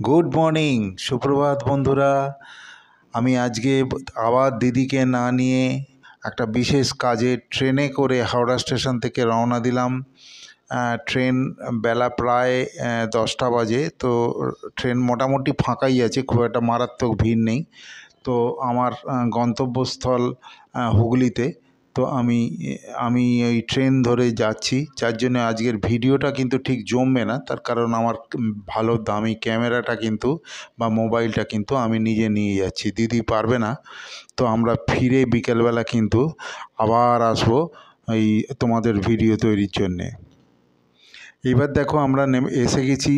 Good morning, সুপ্রভাত বন্ধুরা। আমি আজকে আবার দিদিকে না নিয়ে একটা বিশেষ কাজে ট্রেনে করে হাওড়া স্টেশন থেকে রওনা দিলাম। ট্রেন বেলা প্রায় 10টা বাজে, তো ট্রেন মোটামুটি ফাঁকাই আছে, খুব একটা মারাত্মক ভিড় নেই। তো আমার গন্তব্যস্থল হুগলিতে। তো আমি ওই ট্রেন ধরে যাচ্ছি, যার জন্য আজকের ভিডিওটা কিন্তু ঠিক জমবে না। তার কারণ আমার ভালো দামি ক্যামেরাটা কিন্তু বা মোবাইলটা কিন্তু আমি নিজে নিয়ে যাচ্ছি, দিদি পারবে না। তো আমরা ফিরে বিকেলবেলা কিন্তু আবার আসবো এই তোমাদের ভিডিও তৈরির জন্যে। এবার দেখো আমরা এসে গেছি।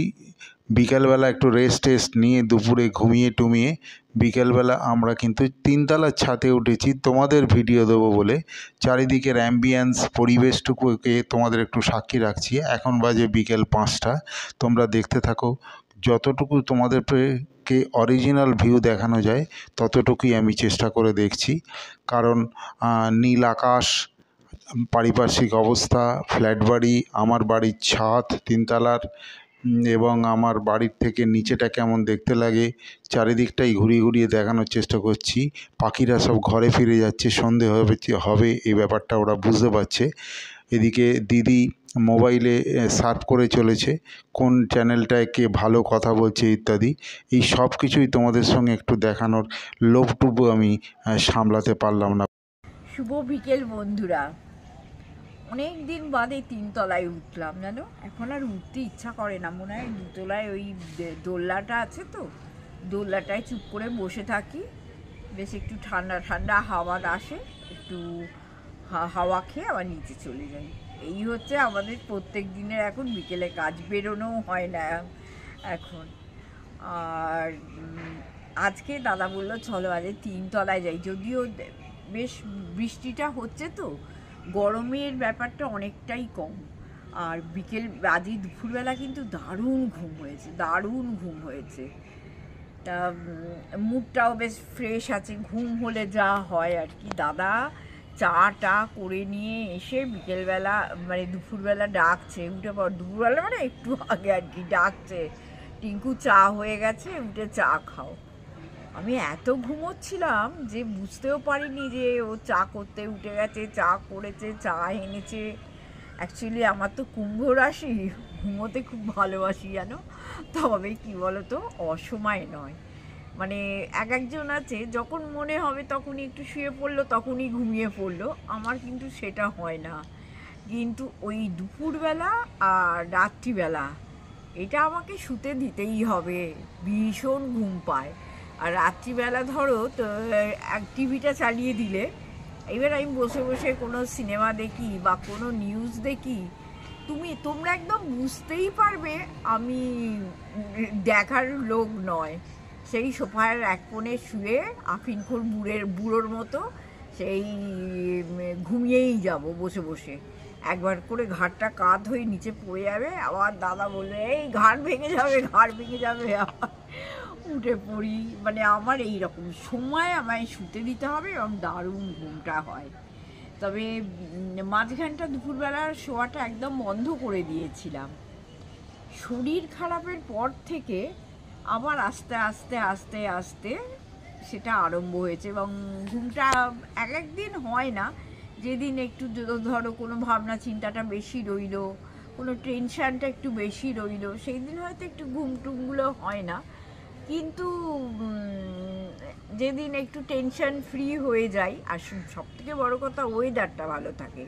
বিকেলবেলা একটু রেস্ট নিয়ে দুপুরে ঘুমিয়ে টুমিয়ে বিকেলবেলা আমরা কিন্তু 3তলার ছাদে উঠেছি তোমাদের ভিডিও দেবো বলে। চারিদিকের অ্যাম্বিয়েন্স পরিবেশটুকুকে তোমাদের একটু সাক্ষী রাখছি। এখন বাজে বিকেল 5টা। তোমরা দেখতে থাকো, যতটুকু তোমাদেরকে অরিজিনাল ভিউ দেখানো যায় ততটুকুই আমি চেষ্টা করে দেখছি। কারণ নীল আকাশ, পারিপার্শ্বিক অবস্থা, ফ্ল্যাট বাড়ি, আমার বাড়ির ছাদ 3তলার, এবং আমার বাড়ির থেকে নিচেটা কেমন দেখতে লাগে চারিদিকটাই ঘুরিয়ে ঘুরিয়ে দেখানোর চেষ্টা করছি। পাখিরা সব ঘরে ফিরে যাচ্ছে, সন্ধে হবে এই ব্যাপারটা ওরা বুঝতে পারছে। এদিকে দিদি মোবাইলে সার্চ করে চলেছে কোন চ্যানেলটায় কে ভালো কথা বলছে ইত্যাদি। এই সব কিছুই তোমাদের সঙ্গে একটু দেখানোর লোভটুকু আমি সামলাতে পারলাম না। শুভ বিকেল বন্ধুরা। অনেক দিন বাদে 3তলায় উঠলাম, জানো। এখন আর উঠতে ইচ্ছা করে না, মনে হয় 2তলায় ওই দোলনাটা আছে, তো দোলনাটায় চুপ করে বসে থাকি, বেশ একটু ঠান্ডা ঠান্ডা হাওয়া আসে, একটু হাওয়া খেয়ে আবার নিচে চলে যাই। এই হচ্ছে আমাদের প্রত্যেক দিনের এখন বিকেলে কাজ, বেরোনোও হয় না এখন। আর আজকে দাদা বললো চলো আজ 3তলায় যাই, যদিও বেশ বৃষ্টিটা হচ্ছে, তো গরমের ব্যাপারটা অনেকটাই কম। আর বিকেল আজই দুপুরবেলা কিন্তু দারুণ ঘুম হয়েছে। তা মুডটাও বেশ ফ্রেশ আছে, ঘুম হলে যা হয় আর কি। দাদা চা করে নিয়ে এসে বিকেলবেলা মানে দুপুরবেলা ডাকছে, উঠে পর দুপুরবেলা মানে একটু আগে আর কি ডাকছে, টিঙ্কু চা হয়ে গেছে, উঠে চা খাও। আমি এত ঘুমোচ্ছিলাম যে বুঝতেও পারিনি যে ও চা করতে উঠে গেছে, চা করেছে, চা এনেছে। অ্যাকচুয়ালি আমার তো কুম্ভ রাশি, ঘুমোতে খুব ভালোবাসি জানো। তবে কি বলো তো, অসময় নয়। মানে একজন আছে যখন মনে হবে তখনই একটু শুয়ে পড়লো, তখনই ঘুমিয়ে পড়লো। আমার কিন্তু সেটা হয় না। কিন্তু ওই দুপুরবেলা আর রাত্রিবেলা এটা আমাকে শুতে দিতেই হবে, ভীষণ ঘুম পায়। আর রাত্রিবেলা ধরো তো টিভিটা চালিয়ে দিলে, এবার আমি বসে বসে কোনো সিনেমা দেখি বা কোনো নিউজ দেখি, তোমরা একদম বুঝতেই পারবে আমি দেখার লোক নয়। সেই সোফার এক কোণে শুয়ে আফিনখোর বুড়োর মতো সেই ঘুমিয়েই যাব বসে বসে। একবার করে ঘাড়টা কাত হয়ে নিচে পড়ে যাবে, আবার দাদা বলবে এই ঘাড় ভেঙে যাবে, আবার উঠে পড়ি। মানে আমার এই রকম সময় আমায় শুতে দিতে হবে এবং দারুণ ঘুমটা হয়। তবে মাঝখানটা দুপুরবেলার শোয়াটা একদম বন্ধ করে দিয়েছিলাম। শরীর খারাপের পর থেকে আবার আস্তে আস্তে আস্তে আস্তে সেটা আরম্ভ হয়েছে, এবং ঘুমটা একদিন হয় না। যেদিন একটু ধরো কোনো ভাবনা চিন্তাটা বেশি রইল, কোনো টেনশানটা একটু বেশি রইল, সেই দিন হয়তো একটু ঘুমটুমগুলো হয় না। কিন্তু যেদিন একটু টেনশন ফ্রি হয়ে যায়, আর সবথেকে বড় কথা ওয়েদারটা ভালো থাকে।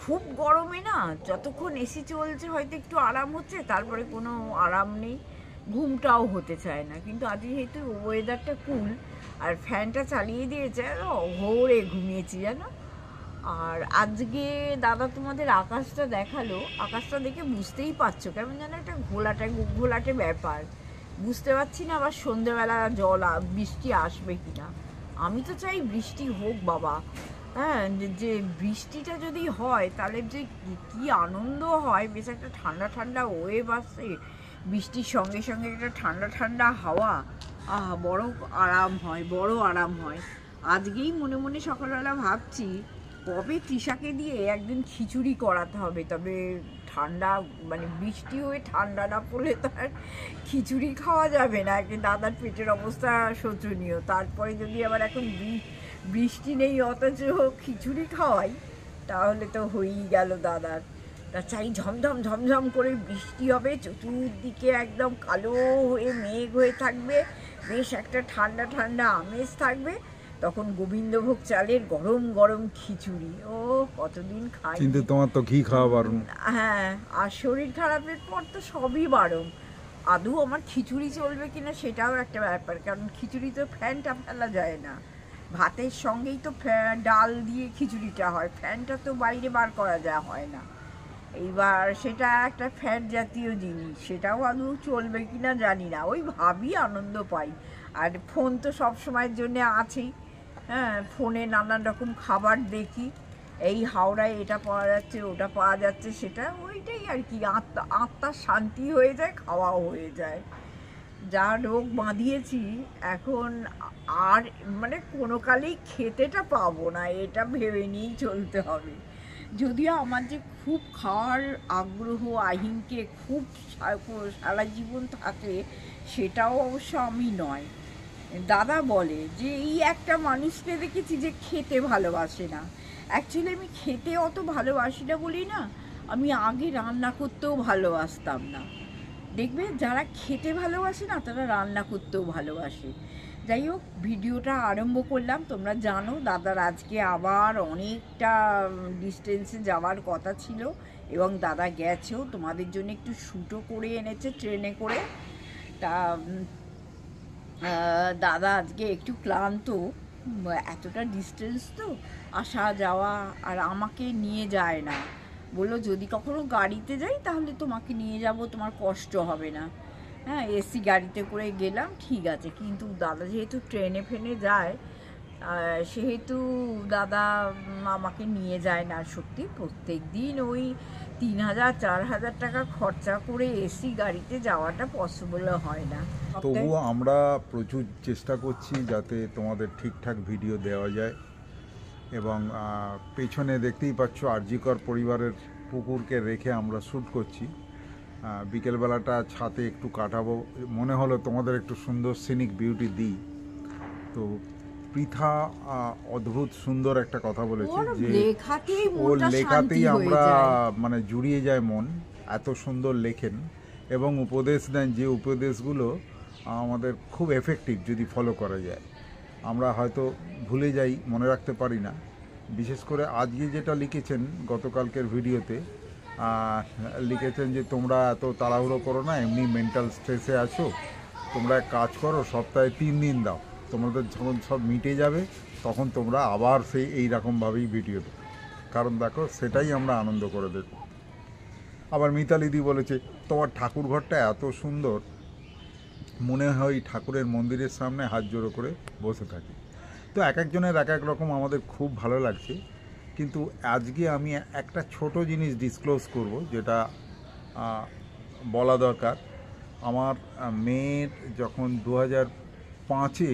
খুব গরমে না, যতক্ষণ এসি চলছে হয়তো একটু আরাম হচ্ছে, তারপরে কোনো আরাম নেই, ঘুমটাও হতে চায় না। কিন্তু আজ যেহেতু ওয়েদারটা কুল আর ফ্যানটা চালিয়ে দিয়েছে, ভোরে ঘুমিয়েছি জানো। আর আজকে দাদা তোমাদের আকাশটা দেখালো, আকাশটা দেখে বুঝতেই পারছো কেমন যেন একটা ঘোলাটে ব্যাপার। বুঝতে পারছি না আবার সন্ধ্যেবেলা বৃষ্টি আসবে কিনা। আমি তো চাই বৃষ্টি হোক বাবা। হ্যাঁ, যে বৃষ্টিটা যদি হয় তাহলে যে কি আনন্দ হয়, বেশ একটা ঠান্ডা ঠান্ডা ওয়েভ আসে, বৃষ্টির সঙ্গে সঙ্গে একটা ঠান্ডা ঠান্ডা হাওয়া, বড় আরাম হয়। আজকেই মনে মনে সকালবেলা ভাবছি কবে তৃষাকে দিয়ে একদিন খিচুড়ি করাতে হবে, তবে ঠান্ডা, মানে বৃষ্টি হয়ে ঠান্ডা না পড়লে তো আর খিচুড়ি খাওয়া যাবে না, দাদার পেটের অবস্থা শোচনীয়। তারপরে যদি আবার এখন বৃষ্টি নেই অথচ খিচুড়ি খাওয়াই, তাহলে তো হয়েই গেল দাদার। তা চাই ঝমঝম ঝমঝম করে বৃষ্টি হবে, চতুর্দিকে একদম কালো হয়ে মেঘ হয়ে থাকবে, বেশ একটা ঠান্ডা ঠান্ডা আমেজ থাকবে, তখন গোবিন্দভোগ চালের গরম গরম খিচুড়ি। ও কতদিন খাই, কিন্তু তোমার তো ঘি খাওয়া বারণ। হ্যাঁ, আর শরীর খারাপের পর তো সবই বারণ। আদৌ আমার খিচুড়ি চলবে কিনা সেটাও একটা ব্যাপার, কারণ খিচুড়ি তো ফ্যানটা ফেলা যায় না, ভাতের সঙ্গেই তো ডাল দিয়ে খিচুড়িটা হয়, ফ্যানটা তো বাইরে বার করা হয় না। এইবার সেটা একটা ফ্যাট জাতীয় জিনিস, সেটাও আদৌ চলবে কিনা জানি না, ওই ভাবি আনন্দ পাই। আর ফোন তো সব সময়ের জন্য আছেই, হ্যাঁ, ফোনে নানান রকম খাবার দেখি, এই হাওড়ায় এটা পাওয়া যাচ্ছে ওটা পাওয়া যাচ্ছে, সেটা ওইটাই আর কি, আত্মার শান্তি হয়ে যায়, খাওয়াও হয়ে যায়। যা রোগ বাঁধিয়েছি এখন আর মানে কোনো কালেই খেতেটা পাবো না, এটা ভেবে নিয়েই চলতে হবে। যদিও আমার যে খুব খাওয়ার আগ্রহ আহিনকে খুব সারা জীবন থাকে, সেটাও অবশ্য আমি নয়। দাদা বলে যে এই একটা মানুষকে দেখেছি যে খেতে ভালোবাসে না। অ্যাকচুয়ালি আমি খেতে অত ভালোবাসি না বলি না, আমি আগে রান্না করতেও ভালোবাসতাম না। দেখবে যারা খেতে ভালোবাসে না তারা রান্না করতেও ভালোবাসে। যাই হোক, ভিডিওটা আরম্ভ করলাম। তোমরা জানো দাদার আজকে আবার অনেকটা ডিস্টেন্সে যাওয়ার কথা ছিল, এবং দাদা গেছেও, তোমাদের জন্য একটু শ্যুটও করে এনেছে ট্রেনে করে। তা দাদা আজকে একটু ক্লান্ত, এতটা ডিস্টেন্স তো আসা যাওয়া, আর আমাকে নিয়ে যায় না, বললো যদি কখনো গাড়িতে যাই তাহলে তোমাকে নিয়ে যাব, তোমার কষ্ট হবে না। হ্যাঁ, এসি গাড়িতে করে গেলাম, ঠিক আছে, কিন্তু দাদা যেহেতু ট্রেনে ফেনে যায়, সেহেতু দাদা আমাকে নিয়ে যায় না। সত্যি প্রত্যেক দিন ওই 3,000-4,000 টাকা খরচা করে এসি গাড়িতে যাওয়াটা পসিবল হয় না। তবুও আমরা প্রচুর চেষ্টা করছি যাতে তোমাদের ঠিকঠাক ভিডিও দেওয়া যায়, এবং পেছনে দেখতেই পাচ্ছ আরজিকর পরিবারের পুকুরকে রেখে আমরা শ্যুট করছি। বিকেলবেলাটা ছাদে একটু কাটাবো, মনে হলো তোমাদের একটু সুন্দর সিনিক বিউটি দিই। তো পৃথা অদ্ভুত সুন্দর একটা কথা বলেছে যে ওর লেখাতেই আমরা মানে জুড়িয়ে যায় মন, এত সুন্দর লেখেন এবং উপদেশ দেন, যে উপদেশগুলো আমাদের খুব এফেক্টিভ যদি ফলো করা যায়। আমরা হয়তো ভুলে যাই, মনে রাখতে পারি না। বিশেষ করে আজকে যেটা লিখেছেন গতকালকের ভিডিওতে, লিখেছেন যে তোমরা এত তাড়াহুড়ো করো না, এমনি মেন্টাল স্ট্রেসে আছো, তোমরা এক কাজ করো, সপ্তাহে 3 দিন দাও, তোমাদের যখন সব মিটে যাবে তখন তোমরা আবার সেই এইরকমভাবেই ভিডিও দাও, কারণ দেখো সেটাই আমরা আনন্দ করে দেখব। আবার মিতালিদি বলেছে তোমার ঠাকুর ঘরটা এত সুন্দর, মনে হয় ঠাকুরের মন্দিরের সামনে হাত জোড়ো করে বসে থাকি। তো এক একজনের এক এক রকম, আমাদের খুব ভালো লাগছে। কিন্তু আজকে আমি একটা ছোট জিনিস ডিসক্লোজ করব, যেটা বলা দরকার। আমার মেয়ের যখন 2005-এ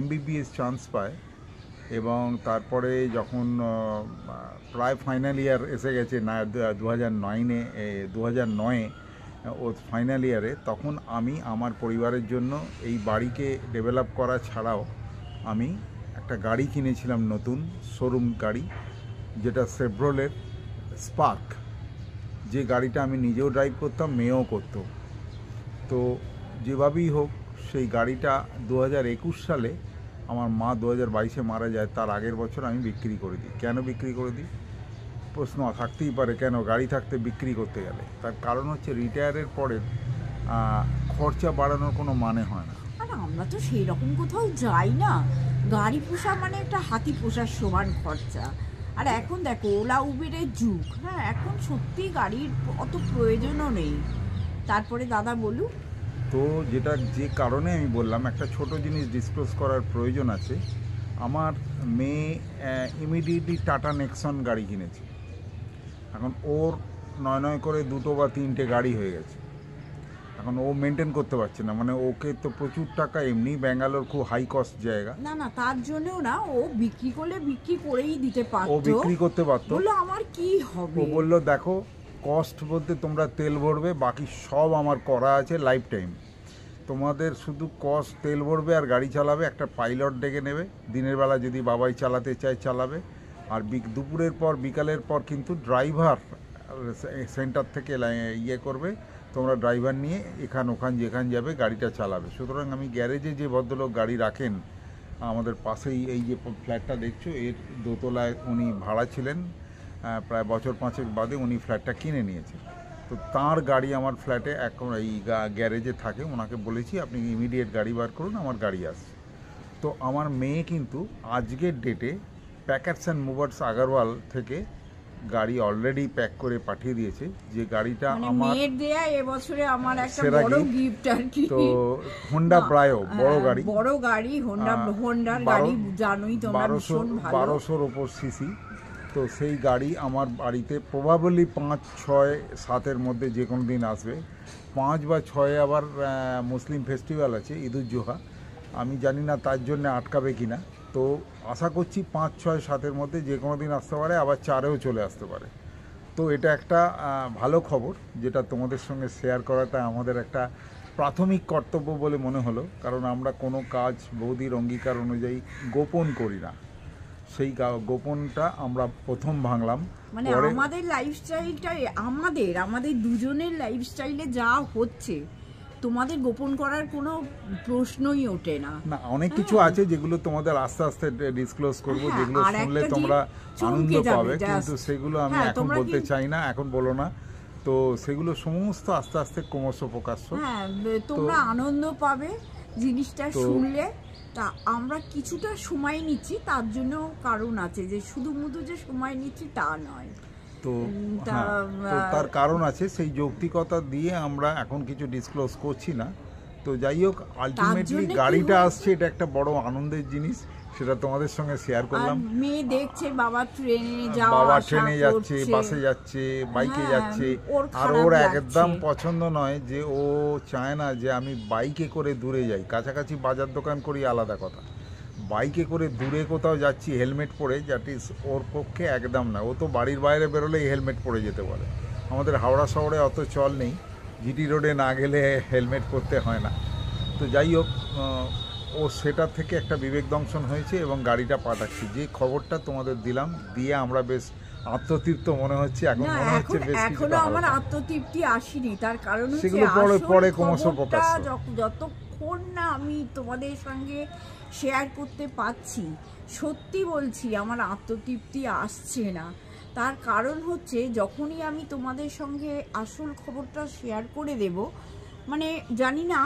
MBBS চান্স পায়, এবং তারপরে যখন প্রায় ফাইনাল ইয়ার এসে গেছে, 2009-এ ও ফাইনাল ইয়ারে, তখন আমি আমার পরিবারের জন্য এই বাড়িকে ডেভেলপ করা ছাড়াও আমি একটা গাড়ি কিনেছিলাম, নতুন শোরুম গাড়ি, যেটা সেভ্রলের স্পার্ক, যে গাড়িটা আমি নিজেও ড্রাইভ করতাম, মেয়েও করতো। তো যেভাবেই হোক সেই গাড়িটা 2021 সালে, আমার মা 2022-এ মারা যায়, তার আগের বছর আমি বিক্রি করে দিই। কেন বিক্রি করে দিই প্রশ্ন থাকতেই পারে, কেন গাড়ি থাকতে বিক্রি করতে গেলে? তার কারণ হচ্ছে রিটায়ারের পরে খরচা বাড়ানোর কোনো মানে হয় না। আর আমরা তো সেই রকম কোথাও যাই না, গাড়ি পোষা মানে একটা হাতি পোষার সমান খরচা। আর এখন দেখো ওলা উবেরের যুগ, হ্যাঁ, এখন সত্যি গাড়ির অত প্রয়োজনও নেই। তারপরে দাদা বলুক। তো যে কারণে আমি বললাম একটা ছোট জিনিস ডিসক্লোজ করার প্রয়োজন আছে। আমার মেয়ে ইমিডিয়েটলি টাটা নেক্সন গাড়ি কিনেছে। এখন ওর নয় করে 2 বা 3টে গাড়ি হয়ে গেছে। এখন ও মেনটেন করতে পারছে না, মানে ওকে তো প্রচুর টাকা, এমনি ব্যাঙ্গালোর খুব হাই কস্ট জায়গা। না তার জন্যও না, ও বিক্রি করলে বিক্রি করেই দিতে পারতো, ও বিক্রি করতে পারতো, বললো আমার কি হবে। ও বললো দেখো কস্ট বলতে তোমরা তেল ভরবে, বাকি সব আমার করা আছে লাইফ টাইম। তোমাদের শুধু কস্ট তেল ভরবে আর গাড়ি চালাবে, একটা পাইলট ডেকে নেবে, দিনের বেলা যদি বাবাই চালাতে চায় চালাবে, আর দুপুরের পর বিকালের পর কিন্তু ড্রাইভার সেন্টার থেকে ইয়ে করবে, তোমরা ড্রাইভার নিয়ে ওখান যেখান যাবে গাড়িটা চালাবে। সুতরাং আমি গ্যারেজে যে ভদ্রলোক গাড়ি রাখেন আমাদের পাশেই, এই যে ফ্ল্যাটটা দেখছো এর দোতলায় উনি ভাড়া ছিলেন, প্রায় বছর 5 বাদে উনি ফ্ল্যাটটা কিনে নিয়েছেন। তো তার গাড়ি আমার ফ্ল্যাটে এখন এই গ্যারেজে থাকে, ওনাকে বলেছি আপনি ইমিডিয়েট গাড়ি বার করুন, আমার গাড়ি আসছে। তো আমার মেয়ে কিন্তু আজকের ডেটে প্যাকার্স অ্যান্ড মুভার্স আগারওয়াল থেকে গাড়ি অলরেডি প্যাক করে পাঠিয়ে দিয়েছে, যে গাড়িটা আমার মেয়ের দেয়া এবছরে আমার একটা বড় গিফট আর কি। তো হোন্ডা ব্রায়ো বড় গাড়ি হোন্ডার গাড়ি জানোই তোমরা, ভীষণ ভালো, 1200-র উপর সিসি। তো সেই গাড়ি আমার বাড়িতে প্রবাবলি 5, 6, 7-এর মধ্যে যে কোনো দিন আসবে। 5 বা 6 আবার মুসলিম ফেস্টিভ্যাল আছে, ঈদুজ্জোহা, আমি জানি না তার জন্য আটকাবে কিনা। তো আশা করছি 5, 6, 7-এর মধ্যে যে কোনো দিন আসতে পারে, আবার 4-এও চলে আসতে পারে। তো এটা একটা ভালো খবর, যেটা তোমাদের সঙ্গে শেয়ার করাটা আমাদের একটা প্রাথমিক কর্তব্য বলে মনে হলো, কারণ আমরা কোনো কাজ বৌদির অঙ্গীকার অনুযায়ী গোপন করি না। সেই গোপনটা আমরা প্রথম ভাঙলাম। মানে আমাদের লাইফস্টাইলটাই আমাদের দুজনের লাইফস্টাইলে যা হচ্ছে তোমাদের গোপন করার কোনো প্রশ্নই ওঠে না। না, অনেক কিছু আছে যেগুলো তোমাদের আস্তে আস্তে ডিসক্লোজ করব, যেগুলো শুনলে তোমরা আনন্দ পাবে, কিন্তু সেগুলো আমি এখন বলতে চাই না, এখন বলো না। তো সেগুলো সমস্ত আস্তে আস্তে ক্রমশ প্রকাশ্য। হ্যাঁ, তোমরা আনন্দ পাবে জিনিসটা শুনলে। তা আমরা কিছুটা সময় নিচ্ছি, তার জন্য কারণ আছে, যে শুধুমাত্র যে সময় নিচ্ছি তা নয়। তো তার কারণ আছে, সেই যৌক্তিকতা দিয়ে আমরা এখন কিছু ডিসক্লোজ করছি না। তো যাই হোক, আলটিমেটলি গাড়িটা আসছে, এটা একটা বড় আনন্দের জিনিস, সেটা তোমাদের সঙ্গে শেয়ার করলাম। মেয়ে দেখছে বাবা ট্রেনে যাচ্ছে, বাসে যাচ্ছে, বাইকে যাচ্ছে, আর ওর একদম পছন্দ নয়, যে ও চায় না যে আমি বাইকে করে দূরে যাই। কাছাকাছি বাজার দোকান করি আলাদা কথা, বাইকে করে দূরে কোথাও যাচ্ছি হেলমেট পরে, দ্যাট ইজ ওর পক্ষে একদম না। ও তো বাড়ির বাইরে বেরোলেই হেলমেট পরে যেতে বলে। আমাদের হাওড়া শহরে অত চল নেই, জিটি রোডে না গেলে হেলমেট পরতে হয় না। তো যাই হোক, ও সেটা থেকে একটা বিবেক দংশন হয়েছে এবং গাড়িটা পাঠাচ্ছি। যে খবরটা তোমাদের দিলাম, দিয়ে আমরা বেশ আত্মতৃপ্ত মনে হচ্ছে। এখন মনে হচ্ছে বেশ এখনো আমার আত্মতৃপ্তি আসেনি, তার কারণ হচ্ছে সেগুলো পরে ক্রমশ প্রকাশ। যতক্ষণ না আমি তোমাদের সঙ্গে শেয়ার করতে পারছি, সত্যি বলছি আমার আত্মতৃপ্তি আসছে না। তার কারণ হচ্ছে যখনই আমি তোমাদের সঙ্গে আসল খবরটা শেয়ার করে দেব, মানে জানি না,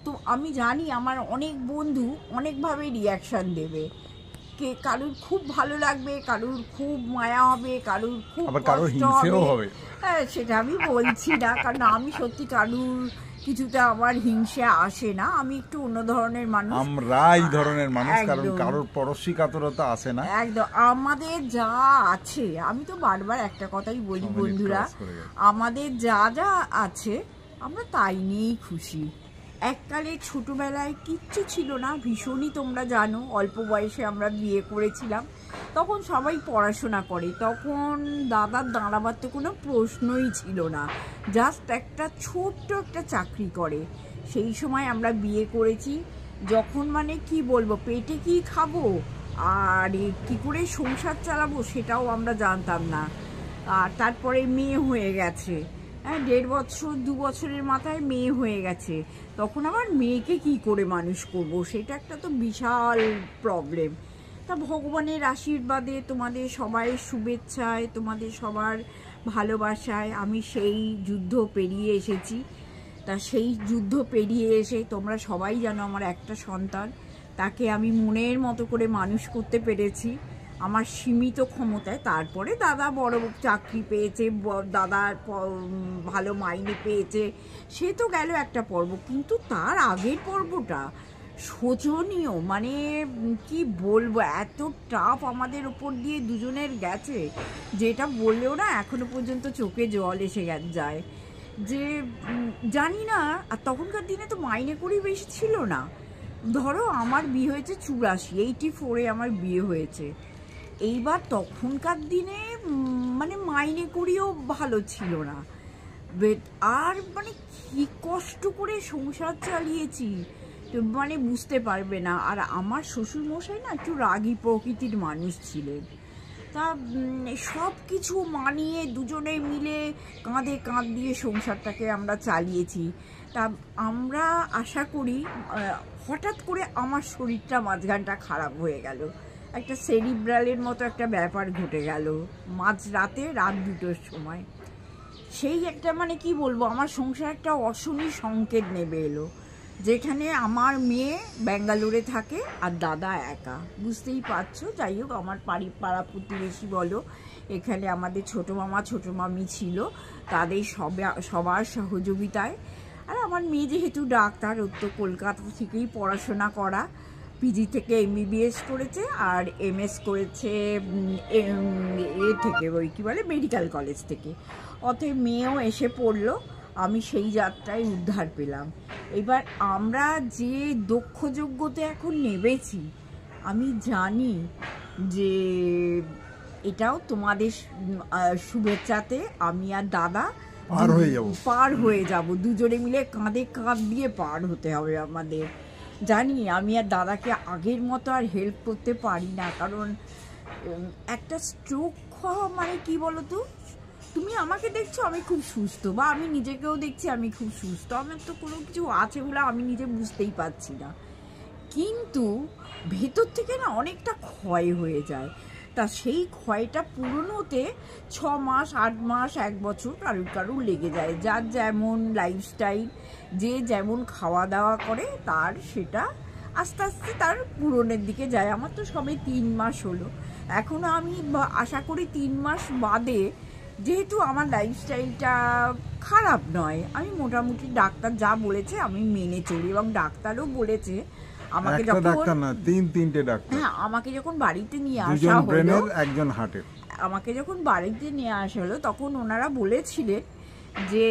তো আমি জানি আমার অনেক বন্ধু অনেকভাবে রিয়াকশান দেবে। কারুর খুব ভালো লাগবে, কারুর খুব মায়া হবে, কারুর খুব কষ্ট হবে। হ্যাঁ, সেটা আমি বলছি না, কারণ আমি সত্যি কারুর কিছুটা আমার হিংসা আসে না। আমি একটু অন্য ধরনের মানুষ, আমরা এই ধরনের মানুষ, কারণ কারোর পরশিকাতরতা আসে না একদম। আমাদের যা আছে, আমি তো বারবার একটা কথাই বলি বন্ধুরা, আমাদের যা যা আছে আমরা তাই নিয়েই খুশি। এককালে ছোটবেলায় কিচ্ছু ছিল না, ভীষণই তোমরা জানো, অল্প বয়সে আমরা বিয়ে করেছিলাম, তখন সবাই পড়াশোনা করে, তখন দাদার দাঁড়াবার তো কোনো প্রশ্নই ছিল না, জাস্ট একটা ছোট্ট একটা চাকরি করে। সেই সময় আমরা বিয়ে করেছি, যখন মানে কি বলবো, পেটে কি খাবো আর কি করে সংসার চালাবো সেটাও আমরা জানতাম না। আর তারপরে মেয়ে হয়ে গেছে, 1.5 বছর 2 বছরের মাথায় মেয়ে হয়ে গেছে, তখন আবার মেয়েকে কি করে মানুষ করব, সেটা একটা তো বিশাল প্রবলেম। তা ভগবানের আশীর্বাদে, তোমাদের সবাই শুভেচ্ছায়, তোমাদের সবার ভালোবাসায় আমি সেই যুদ্ধ পেরিয়ে এসেছি। তা সেই যুদ্ধ পেরিয়ে এসে তোমরা সবাই জানো আমার একটা সন্তান, তাকে আমি মনের মতো করে মানুষ করতে পেরেছি আমার সীমিত ক্ষমতায়। তারপরে দাদা বড় চাকরি পেয়েছে, দাদা ভালো মাইনে পেয়েছে, সে তো গেল একটা পর্ব, কিন্তু তার আগের পর্বটা শোচনীয়, মানে কি বলবো, এত টাফ আমাদের উপর দিয়ে দুজনের গেছে, যেটা বললেও না এখনো পর্যন্ত চোখে জল এসে যায়। যে জানি না, আর তখনকার দিনে তো মাইনে করেই বেশি ছিল না। ধরো আমার বিয়ে হয়েছে 84, 84-এ আমার বিয়ে হয়েছে। এইবার তখনকার দিনে মানে মাইনে করিও ভালো ছিল না, আর মানে কি কষ্ট করে সংসার চালিয়েছি মানে বুঝতে পারবে না। আর আমার শ্বশুরমশাই না একটু রাগী প্রকৃতির মানুষ ছিলেন, তা সব কিছু মানিয়ে দুজনে মিলে কাঁধে কাঁধ দিয়ে সংসারটাকে আমরা চালিয়েছি। তা আমরা আশা করি হঠাৎ করে আমার শরীরটা মাঝখানটা খারাপ হয়ে গেল, একটা সেরিব্রালের মতো একটা ব্যাপার ঘটে গেল মাঝরাতে, রাত 2টোর সময়। সেই একটা মানে কি বলবো, আমার সংসার একটা অশনি সংকেত নেমে এলো, যেখানে আমার মেয়ে ব্যাঙ্গালোরে থাকে আর দাদা একা, বুঝতেই পারছো। যাই হোক, আমার পাড়া প্রতিবেশী বলো, এখানে আমাদের ছোটো মামা ছোটো মামি ছিল, তাদের সবার সহযোগিতায়। আর আমার মেয়ে যেহেতু ডাক্তার, ওর তো কলকাতা থেকেই পড়াশোনা করা, পিজি থেকে MBBS করেছে আর MS করেছে থেকে, ওই কী বলে, মেডিকেল কলেজ থেকে। অতএব মেয়েও এসে পড়লো, আমি সেই যাত্রায় উদ্ধার পেলাম। এবার আমরা যে দক্ষ যোগ্যতে এখন নেবেছি, আমি জানি যে এটাও তোমাদের শুভেচ্ছাতে আমি আর দাদা পার হয়ে যাব, দুজনে মিলে কাঁধে কাঁধ দিয়ে পার হতে হবে আমাদের। জানি আমি আর দাদাকে আগের মতো আর হেল্প করতে পারি না, কারণ একটা স্ট্রোক মানে কি বলো তো, তুমি আমাকে দেখছো আমি খুব সুস্থ, বা আমি নিজেকেও দেখছি আমি খুব সুস্থ, আমার তো কোনো কিছু আছে বলে আমি নিজে বুঝতেই পারছি না, কিন্তু ভেতর থেকে না অনেকটা ক্ষয় হয়ে যায়। তা সেই ক্ষয়টা পূরণ হতে 6 মাস 8 মাস 1 বছর কারুর লেগে যায়, যার যেমন লাইফস্টাইল, যে যেমন খাওয়া দাওয়া করে তার সেটা আস্তে আস্তে তার পূরণের দিকে যায়। আমার তো সবে 3 মাস হলো, এখনও আমি আশা করি 3 মাস বাদে, যেহেতু আমার লাইফস্টাইলটা খারাপ নয়, আমি মোটামুটি ডাক্তার যা বলেছে আমি মেনে চলি, এবং ডাক্তারও বলেছে আমাকে যখন তিনটে ডাক্তার, হ্যাঁ, আমাকে যখন বাড়িতে নিয়ে আসা হলো, একজন হার্টের, আমাকে যখন বাড়িতে নিয়ে আসা হলো, তখন ওনারা বলেছিলেন যে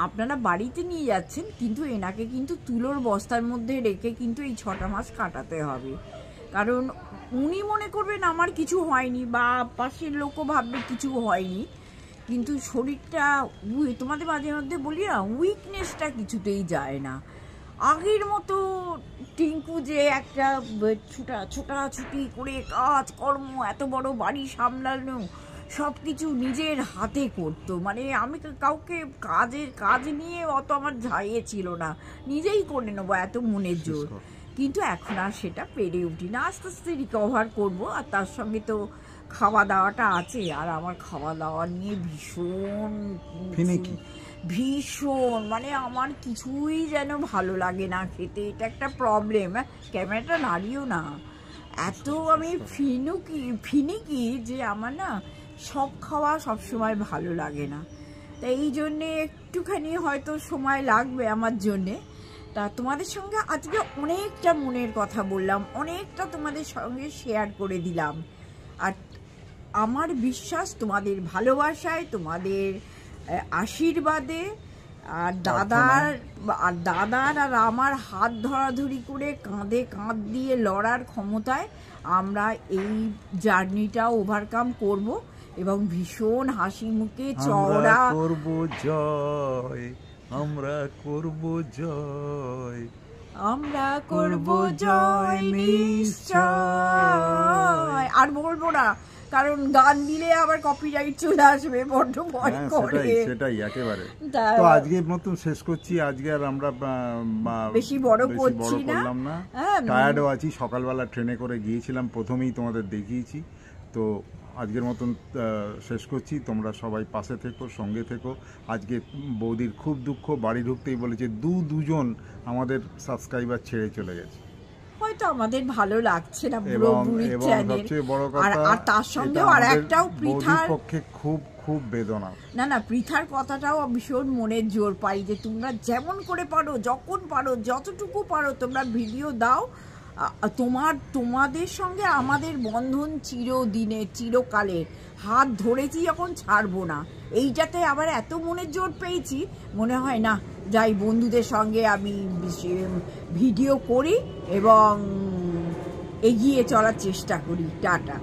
আপনারা বাড়িতে নিয়ে যাচ্ছেন, কিন্তু এনাকে কিন্তু তুলোর বস্তার মধ্যে রেখে কিন্তু এই 6টা মাস কাটাতে হবে, কারণ উনি মনে করবেন আমার কিছু হয়নি, বা পাশের লোকও ভাববে কিছু হয়নি, কিন্তু শরীরটা তোমাদের মাঝে মধ্যে বলি না, উইকনেসটা কিছুতেই যায় না। আগের মতো টিঙ্কু যে একটা ছোটাছুটি করে কাজকর্ম, এত বড় বাড়ি সামলানো, সব কিছু নিজের হাতে করতো, মানে আমি কাউকে কাজ নিয়ে অত আমার ঝাইয়ে ছিল না, নিজেই করে নেবো, এত মনের জোর। কিন্তু এখন আর সেটা পেরে উঠি না, আস্তে আস্তে রিকভার করবো। আর তার সঙ্গে তো খাওয়া দাওয়াটা আছে, আর আমার খাওয়া দাওয়া নিয়ে ভীষণ মানে আমার কিছুই যেন ভালো লাগে না খেতে, এটা একটা প্রবলেম। ক্যামেরাটা নাড়িও না, এত আমি ফিনিকি যে আমার না সব খাওয়া সবসময় ভালো লাগে না, তাই এই জন্যে একটুখানি হয়তো সময় লাগবে আমার জন্যে। তা তোমাদের সঙ্গে আজকে অনেকটা মনের কথা বললাম, অনেকটা তোমাদের সঙ্গে শেয়ার করে দিলাম, আর আমার বিশ্বাস তোমাদের ভালোবাসায়, তোমাদের আশীর্বাদে, আর দাদার আর আমার হাত ধরাধরি করে কাঁধে কাঁধ দিয়ে লড়ার ক্ষমতায় আমরা এই জার্নিটা ওভারকাম করব, এবং ভীষণ হাসি মুখে চওড়া করব জয়, আমরা করব জয়, আমরা করব জয় নিশ্চয়। আর বলবো না, কারণ গান দিলে আবার কপিরাইট চলে আসবে, বড্ড ভয় করে। সেটাই একেবারে। তো আজকের মতন শেষ করছি, আজকে আর আমরা বেশি বড় করছি না, টায়ার্ডও আছি, সকালবেলা ট্রেনে করে গিয়েছিলাম, প্রথমেই তোমাদের দেখিয়েছি। তো আজকের মতন শেষ করছি, তোমরা সবাই পাশে থেকো, সঙ্গে থেকো। আজকে বৌদির খুব দুঃখ, বাড়ি ঢুকতেই বলেছে দুজন আমাদের সাবস্ক্রাইবার ছেড়ে চলে গেছে, হয়তো আমাদের ভালো লাগছে না পুরোপুরি চ্যানেল। আর তার সঙ্গেও আর একটাও পৃথার পক্ষে খুব খুব বেদনা, না পৃথার কথাটাও ভীষণ মনের জোর পাই, যে তোমরা যেমন করে পারো, যখন পারো, যতটুকু পারো তোমরা ভিডিও দাও। তোমাদের সঙ্গে আমাদের বন্ধন চিরকালের, হাত ধরেছি যখন ছাড়বো না, এইটাতে আবার এত মনের জোর পেয়েছি, মনে হয় না যাই বন্ধুদের সঙ্গে আমি ভিডিও করি এবং এগিয়ে চলার চেষ্টা করি। টাটা।